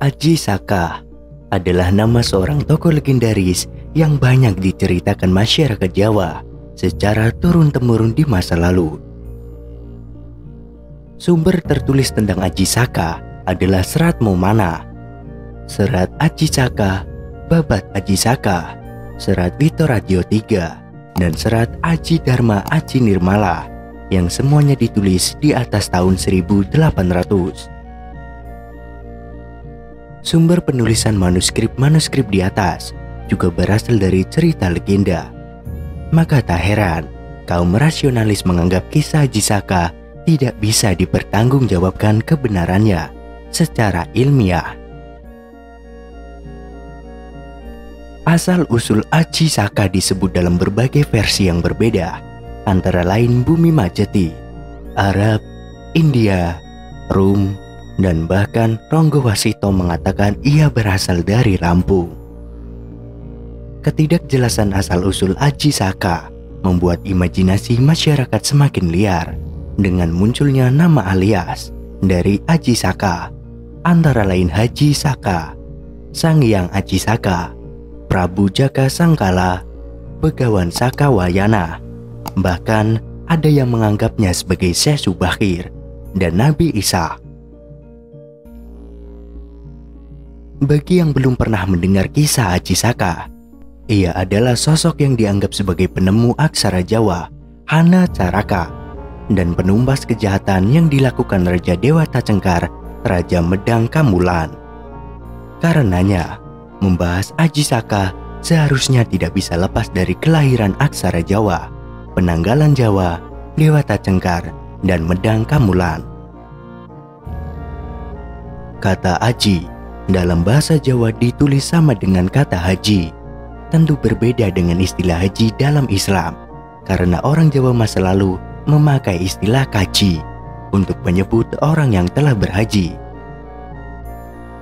Aji Saka adalah nama seorang tokoh legendaris yang banyak diceritakan masyarakat Jawa secara turun-temurun di masa lalu. Sumber tertulis tentang Aji Saka adalah Serat Momana, Serat Aji Saka, Babat Aji Saka, Serat Witoradjo III, dan Serat Aji Dharma Aji Nirmala yang semuanya ditulis di atas tahun 1800. Sumber penulisan manuskrip-manuskrip di atas juga berasal dari cerita legenda. Maka tak heran kaum rasionalis menganggap kisah Aji Saka tidak bisa dipertanggungjawabkan kebenarannya secara ilmiah. Asal-usul Aji Saka disebut dalam berbagai versi yang berbeda, antara lain Bumi Majeti, Arab, India, Rum, dan bahkan Ronggowasito mengatakan ia berasal dari Lampung. Ketidakjelasan asal-usul Aji Saka membuat imajinasi masyarakat semakin liar dengan munculnya nama alias dari Aji Saka, antara lain Haji Saka, Sang Hyang Aji Saka, Prabu Jaka Sangkala, Begawan Saka Wayana, bahkan ada yang menganggapnya sebagai Syekh Subakir dan Nabi Isa. Bagi yang belum pernah mendengar kisah Aji Saka, ia adalah sosok yang dianggap sebagai penemu aksara Jawa, Hana Caraka, dan penumpas kejahatan yang dilakukan Raja Dewata Cengkar, Raja Medang Kamulan. Karenanya, membahas Aji Saka seharusnya tidak bisa lepas dari kelahiran aksara Jawa, penanggalan Jawa, Dewata Cengkar, dan Medang Kamulan. Kata Aji dalam bahasa Jawa ditulis sama dengan kata haji, tentu berbeda dengan istilah haji dalam Islam, karena orang Jawa masa lalu memakai istilah kaji untuk menyebut orang yang telah berhaji.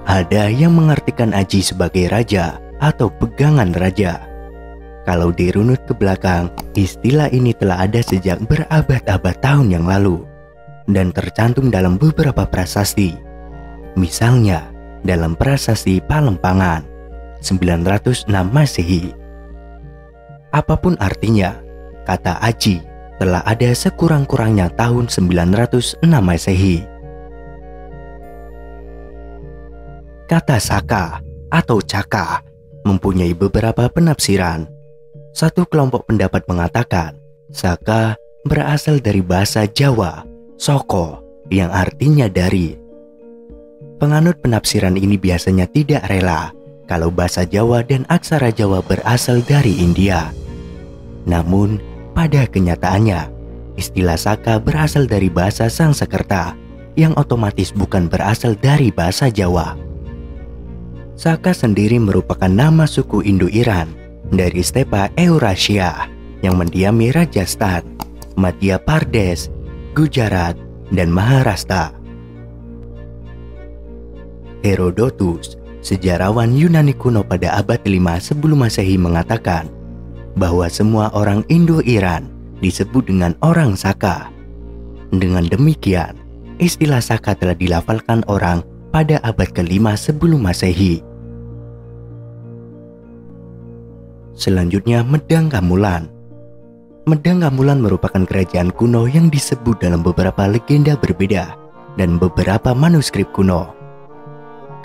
Ada yang mengartikan Aji sebagai raja atau pegangan raja. Kalau dirunut ke belakang, istilah ini telah ada sejak berabad-abad tahun yang lalu dan tercantum dalam beberapa prasasti. Misalnya, dalam prasasti Palempangan 906 Masehi. Apapun artinya, kata Aji telah ada sekurang-kurangnya tahun 906 Masehi. Kata Saka atau Caka mempunyai beberapa penafsiran. Satu kelompok pendapat mengatakan Saka berasal dari bahasa Jawa Soko yang artinya dari. Penganut penafsiran ini biasanya tidak rela kalau bahasa Jawa dan aksara Jawa berasal dari India. Namun, pada kenyataannya, istilah Saka berasal dari bahasa Sangsekerta yang otomatis bukan berasal dari bahasa Jawa. Saka sendiri merupakan nama suku Indo-Iran dari stepa Eurasia yang mendiami Rajasthan, Madhya Pradesh, Gujarat, dan Maharashtra. Herodotus, sejarawan Yunani kuno pada abad 5 sebelum Masehi mengatakan bahwa semua orang Indo-Iran disebut dengan orang Saka. Dengan demikian, istilah Saka telah dilafalkan orang pada abad ke-5 sebelum Masehi. Selanjutnya, Medang Kamulan. Medang Kamulan merupakan kerajaan kuno yang disebut dalam beberapa legenda berbeda dan beberapa manuskrip kuno.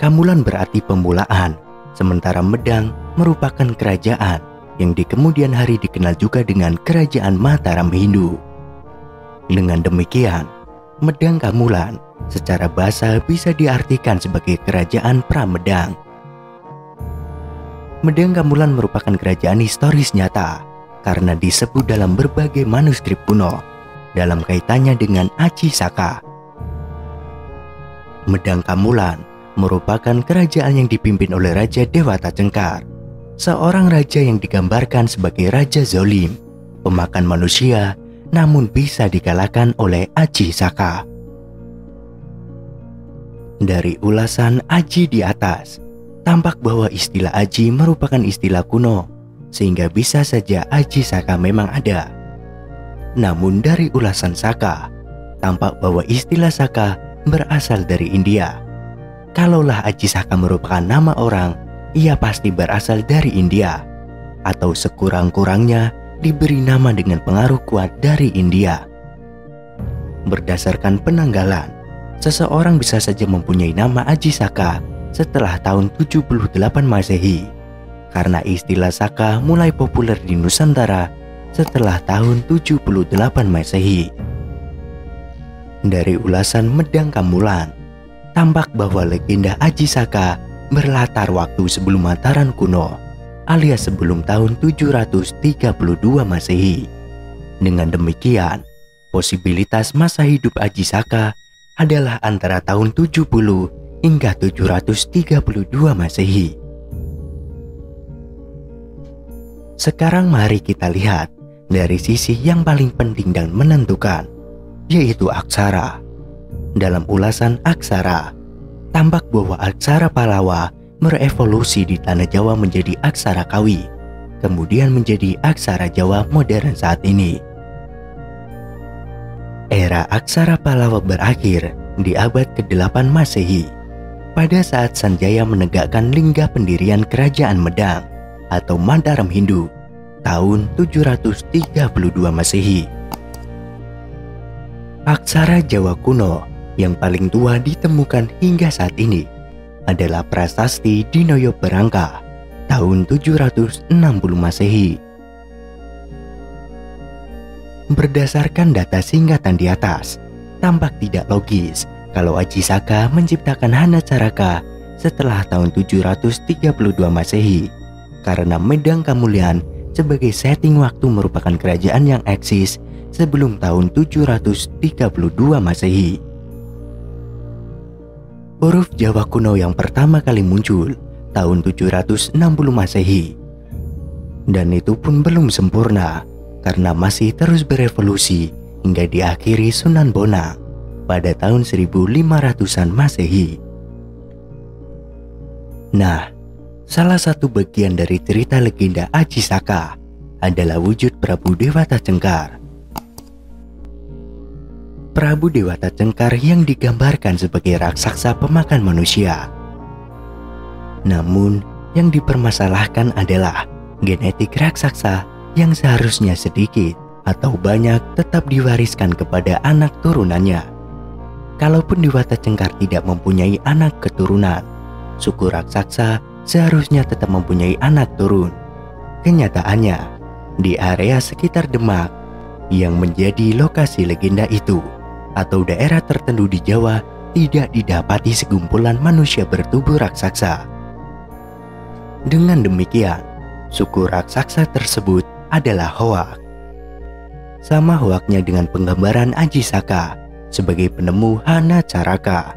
Kamulan berarti pemulaan, sementara Medang merupakan kerajaan yang di kemudian hari dikenal juga dengan Kerajaan Mataram Hindu. Dengan demikian, Medang Kamulan secara bahasa bisa diartikan sebagai kerajaan Pramedang. Medang Kamulan merupakan kerajaan historis nyata karena disebut dalam berbagai manuskrip kuno dalam kaitannya dengan Aji Saka. Medang Kamulan merupakan kerajaan yang dipimpin oleh Raja Dewata Cengkar, seorang raja yang digambarkan sebagai raja zolim, pemakan manusia, namun bisa dikalahkan oleh Aji Saka. Dari ulasan Aji di atas, tampak bahwa istilah Aji merupakan istilah kuno, sehingga bisa saja Aji Saka memang ada. Namun dari ulasan Saka, tampak bahwa istilah Saka berasal dari India. kalaulah Aji Saka merupakan nama orang, ia pasti berasal dari India, atau sekurang-kurangnya diberi nama dengan pengaruh kuat dari India. Berdasarkan penanggalan, seseorang bisa saja mempunyai nama Aji Saka setelah tahun 78 Masehi, karena istilah Saka mulai populer di Nusantara setelah tahun 78 Masehi. Dari ulasan Medang Kamulan, tampak bahwa legenda Aji Saka berlatar waktu sebelum Mataram kuno, alias sebelum tahun 732 Masehi. Dengan demikian, posibilitas masa hidup Aji Saka adalah antara tahun 70 hingga 732 Masehi. Sekarang mari kita lihat dari sisi yang paling penting dan menentukan, yaitu aksara. Dalam ulasan aksara, tampak bahwa aksara Pallawa berevolusi di tanah Jawa menjadi aksara Kawi, kemudian menjadi aksara Jawa modern saat ini. Era aksara Pallawa berakhir di abad ke-8 Masehi, pada saat Sanjaya menegakkan lingga pendirian Kerajaan Medang atau Mataram Hindu tahun 732 Masehi. Aksara Jawa kuno yang paling tua ditemukan hingga saat ini adalah Prasasti Dinoyo Berangka tahun 760 Masehi. Berdasarkan data singkatan di atas, tampak tidak logis kalau Aji Saka menciptakan Hanacaraka setelah tahun 732 Masehi, karena Medang Kamulian sebagai setting waktu merupakan kerajaan yang eksis sebelum tahun 732 Masehi. Huruf Jawa kuno yang pertama kali muncul tahun 760 Masehi, dan itu pun belum sempurna karena masih terus berevolusi hingga diakhiri Sunan Bonang pada tahun 1500-an Masehi. Nah, salah satu bagian dari cerita legenda Aji Saka adalah wujud Prabu Dewata Cengkar. Prabu Dewata Cengkar yang digambarkan sebagai raksasa pemakan manusia. Namun, yang dipermasalahkan adalah genetik raksasa yang seharusnya sedikit atau banyak tetap diwariskan kepada anak turunannya. Kalaupun Dewata Cengkar tidak mempunyai anak keturunan, suku raksasa seharusnya tetap mempunyai anak turun. Kenyataannya, di area sekitar Demak yang menjadi lokasi legenda itu, atau daerah tertentu di Jawa, tidak didapati segumpulan manusia bertubuh raksasa. Dengan demikian, suku raksasa tersebut adalah hoak. Sama hoaknya dengan penggambaran Aji Saka sebagai penemu Hanacaraka.